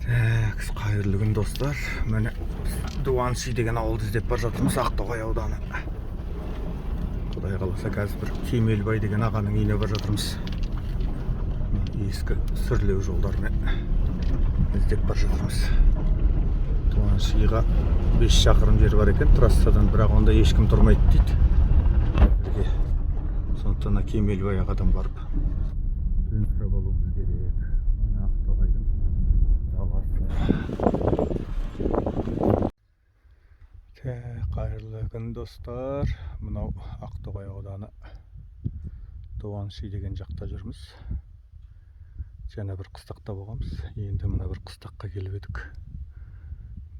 Қайырлы күн достар. Міне Дуанши деген ауылды іздеп бара жатырмыз, Ақтоғай ауданы. Құдай қаласа қазір бір Кемелбай деген ағаның үйіне бара жатырмыз. Ескі сүрлеу жолдармен іздеп бара жатырмыз. Дуаншиға 5 шақырым жер бар екен трассадан, бірақ онда ешкім тұрмайды дейді. Сондықтан Кемелбай ағадан барып сұрап алуымыз керек. Мына Ақтоғайдың қайырлы күн достар. Мынау Ақтоғай ауданы Дуанши деген жақта жүрміз. Жаңа бір қыстақта болғанбыз. Енді мына бір қыстаққа келіп едік.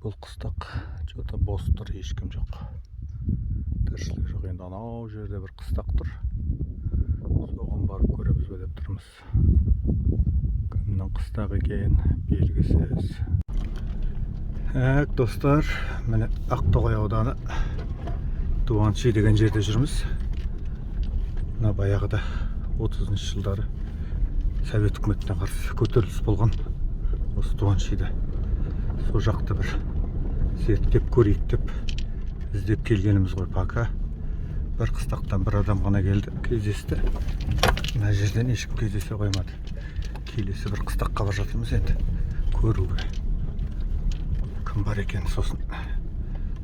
Бұл қыстақ жота бос тұр, ешкім жоқ. Тіршілік жоқ. Енді анау жерде бір қыстақ тұр. Соған барып көреміз бе деп тұрмыз. Кімнің қыстақ екен белгісіз. Достар, міне Ақтоғай ауданы Дуанши деген жерде жүрміз. Мына баяғыда 30-шы жылдары Совет үкіметіне қарсы көтеріліс болған осы Дуаншида. Сол жақты бір зерттеп көрейік деп іздеп келгеніміз ғой. Пока бір қыстақтан бір адам ғана келді, кездесті. Мына жерден ешкім кездесе қоймады. Келесі бір қыстаққа бара жатырмыз енді көруге. Кім бар екен, сосын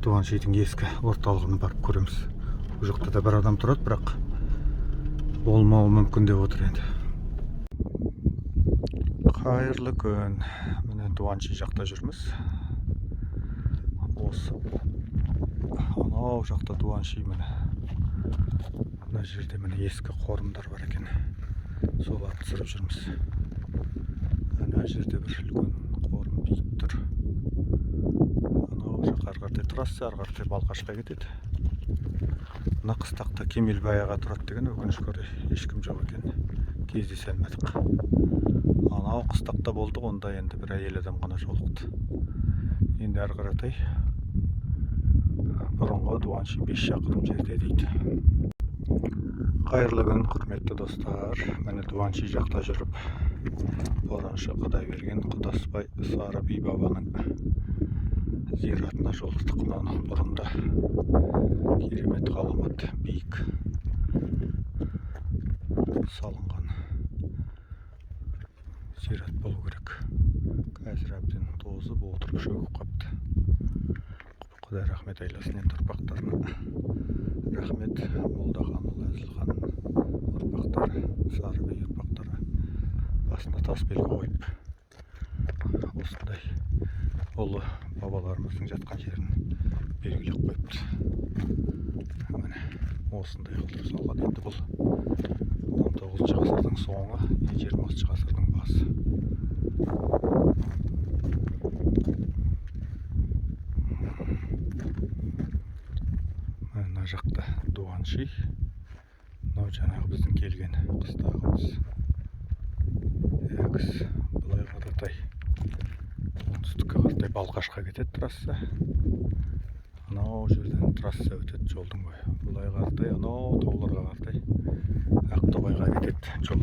Дуаншидің ескі орталығын барып көреміз. Бұл жақта да бір адам тұрады, бірақ болмауы мүмкін деп отыр енді. Қайырлы күн. Міне Дуанши жақта жүрміз. Осы анау жақта Дуанши міне. Мына жерде міне ескі қорымдар бар екен. Соларды түсіріп жүрміз. Мына жерде бір үлкен қорым биік тұр. Анау жақ арқардай трасса, арқардай Балқашқа кетеді. Мына қыстақта Кемелбай аға тұрады деген, өкінішке орай ешкім жоқ екен. Кездесе алмадық. Анау қыстақта болдық, онда енді бір әйел адам ғана жолықты. Енді ары қаратай бұрынғы Дуанши 5 шақырым жерде дейді. Қайырлы күн, құрметті достар. Міне Дуанши жақта жүріп, Бораншы Құдайберген Құдасбай Сары би бабаның зиратына жолықтық. Мынаны бұрында керемет ғаламат биік салынған зират болу керек. Қазір әбден тозып отырып шөгіп қапты. Құдай рахмет айласын енді ұрпақтарына. Рахмет Молдаханұлы Әзілхан ұрпақтары, Сары би ұрпақтары басына тас белгі қойып, осындай ұлы бабаларымыздың жатқан жерін белгілеп қойыпты. Міне осындай қылдырып салған. Енді бұл 19-шы ғасырдың соңы, 20-шы ғасырдың басы. Мына жақта Дуанши, мынау жаңағы біздің келген қыстағымыз. Былай қаратай оңтүстікке қаратай Балқашқа кетеді трасса. Анау жерден трасса өтеді жолдың бойы. Былай қаратай анау тауларға қаратай Ақтоғайға кетеді жол.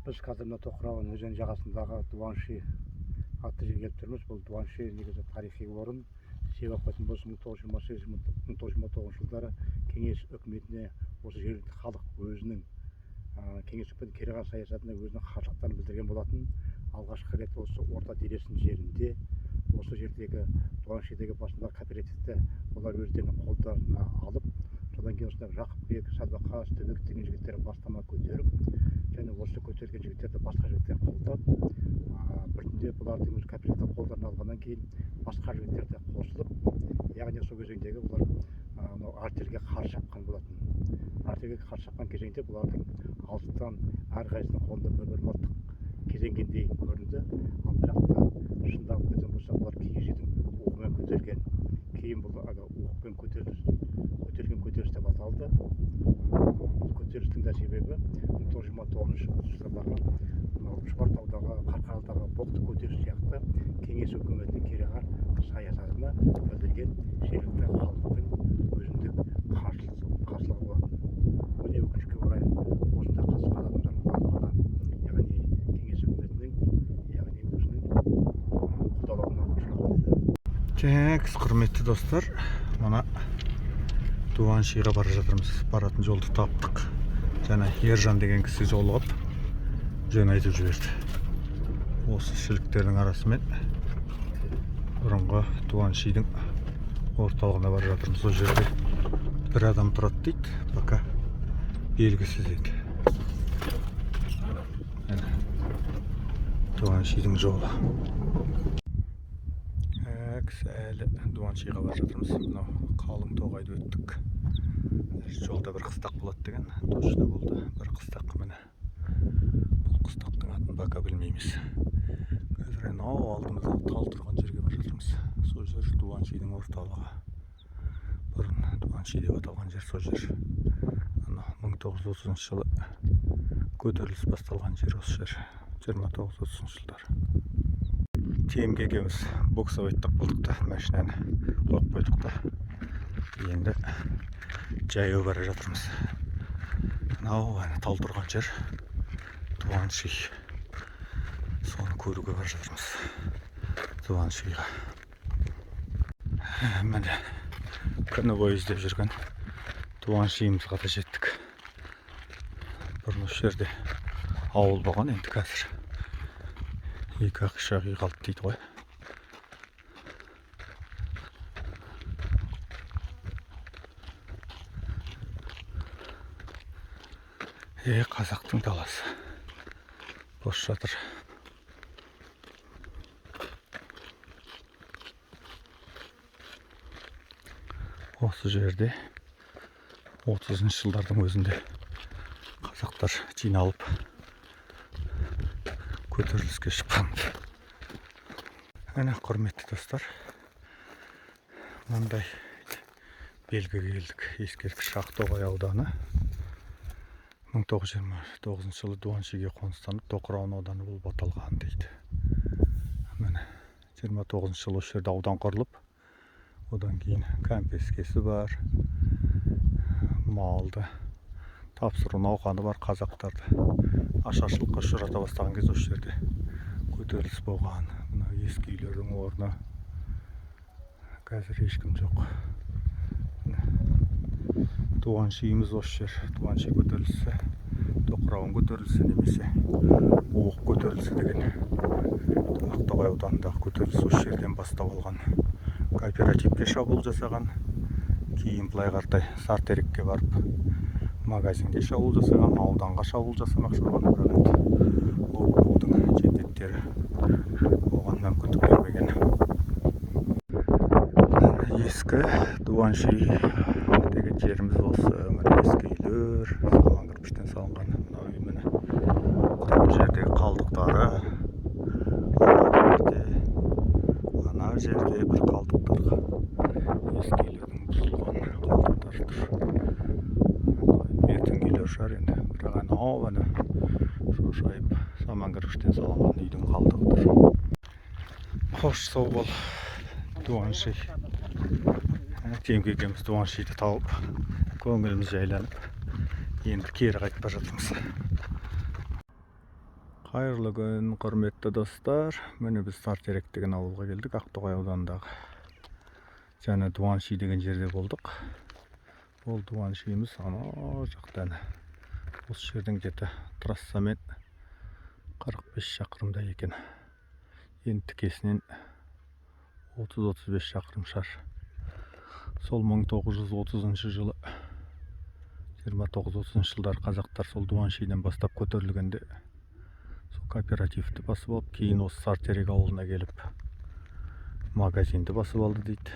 Біз қазір мына Тоқырауын өзен жағасындағы Дуанши атты жерге келіп тұрмыз. Бұл Дуанши негізі тарихи орын. Себеп болсын, 1928-1929 жылдары кеңес үкіметіне осы жерді халық өзінің кеңес үкіметінің кереғар саясатына өзінің қарсылықтарын білдірген болатын. Алғашқы рет осы орта дересін жерінде, осы жердегі Дуаншидегі басындағы кооперативті олар өздерінің қолдарына алып, содан кейін осындай Жақыпбек, Садуақас, Төбек деген жігіттер бастама көтеріп, және осы көтерген жігіттерді басқа жігіттер қолдап, біртіндеп бұлардың өз кооперативті қолдарына алғаннан кейін басқа жігіттер де қосылып, яғни сол кезеңдегі бұлар артельге қарсы шапқан болатын. Артельге қарсы шапқан кезеңде бұлардың алыстан әрқайсысының қолында бір мылтық кезенгендей көрінді. Ал бірақ та шындап кеткен болса, бұлар киіз үйдің уғымен көтерген. Кейін бұл уғымен көтеріліс деп аталды. Бұл көтерілістің де себебі 1929 жылдардағы Шұбартаудағы, Қарқаралыдағы Боқты көтеріліс сияқты кеңес үкіметінің кереғар саясатына білдірген жергілікті халықтың өзіндік қарсылығы болатын. Міне өкінішке орай осында қатысқан адамдардың барлығына, яғни кеңес үкіметінің, яғни Так, құрметті достар, мына Дуаншиға бара жатырмыз. Баратын жолды таптық. Жаңа Ержан деген кісі жолығып, жөн айтып жіберді. Осы шіліктердің арасымен бұрынғы Дуаншидің орталығына бара жатырмыз. Сол жерде бір адам тұрады дейді, пока белгісіз еді. Дуаншидің жолы. Әлі Дуаншиға бара жатырмыз. Мынау қалың тоғайды өттік. Жолда бір қыстақ болады деген точно болды. Бір қыстақ міне. Бұл қыстақтың атын бака білмейміз. Қазір анау алдымызда тал тұрған жерге бара жатырмыз. Сол жер Дуаншидің орталығы. Бұрын Дуанши деп аталған жер сол жер. 1930 жылы көтеріліс басталған жер осы жер. 29-30 жылдар. Темге екеуміз боксовайттық болдық та, машинаны қойып қойдық та. Енді жаяу бара жатырмыз. Мынау тал тұрған жер Дуанши. Соны көруге бара жатырмыз. Дуаншиға. Міне күні бойы іздеп жүрген Дуаншиімізға да жеттік. Бұрын осы жерде ауыл болған, енді қазір екі-ақ үш-ақ үй қалды дейді ғой. Қазақтың даласы бос жатыр. Осы жерде 30-шы жылдардың өзінде қазақтар жиналып көтеріліске шыққан. Әне құрметті достар, мынандай белгіге келдік. Ескерткіш Ақтоғай ауданы 1929 жылы Дуаншиге қоныстанып, Тоқырауын ауданы болып аталған дейді. Міне 29 жылы осы жерде аудан құрылып, одан кейін кәмпескесі бар, малды тапсыру науқаны бар. Қазақтарды ашаршылыққа ұшырата бастаған кез осы жерде көтеріліс болған. Мына ескі үйлердің орны қазір ешкім жоқ. Дуаншиіміз осы жер. Дуанши көтерілісі, Тоқырауын көтерілісі немесе Уық көтерілісі деген Ақтоғай ауданындағы көтеріліс осы жерден бастап алған. Кооперативке шабуыл жасаған, кейін былай қаратай Сартерекке барып магазинге шабуыл жасаған, ауданға шабуыл жасамақшы болған. Бірақ енді Уықтың жендеттері оған мүмкіндік бермеген. Ескі Дуанши деген жеріміз осы. Міне ескі үйлер, салған кірпіштен салынған. Мына үй міне бұл жердегі қалдықтары. Ана жерде бір қалдықтарға ескі үйлердің бұзылған қалдықтары тұр. Бертін үйлер шығар енді. Бірақ анау ана шошайып саман кірпіштен салынған үйдің қалдығы тұр. Қош сау бол, Дуанши. Темге екеуміз Дуаншиді тауып, көңіліміз жайланып, енді кері қайтып бара жатырмыз. Қайырлы күн, құрметті достар. Міне біз Сартерек деген ауылға келдік, Ақтоғай ауданындағы. Және Дуанши деген жерде болдық. Ол Дуаншиіміз анау жақтан. Осы жердің где-то трассамен 45 шақырымда екен. Енді тікесінен 30-35 шақырым шар. Сол 1930 жылы 29-30 жылдар қазақтар сол Дуаншиден бастап көтерілгенде сол кооперативті басып алып, кейін осы Сартерек ауылына келіп магазинді басып алды дейді.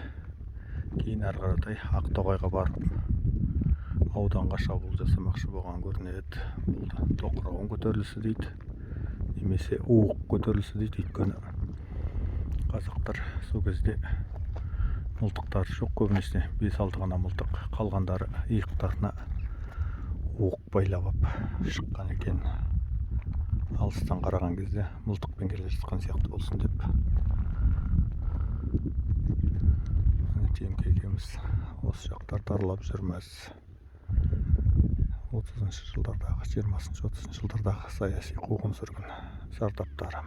Кейін әрі қаратай Ақтоғайға барып ауданға шабуыл жасамақшы болған көрінеді. Бұл Тоқырауын көтерілісі дейді, немесе Уық көтерілісі дейді. Өйткені қазақтар сол кезде мылтықтары жоқ, көбінесе 5-6 ғана мылтық, қалғандары иықтарына уық байлап шыққан екен. Алыстан қараған кезде мылтықпен келе жатқан сияқты болсын деп. Темке екеуміз осы жақтарды аралап жүрміз. 30-шы жылдардағы, 20-30 жылдардағы саяси қуғын сүргін зардаптары.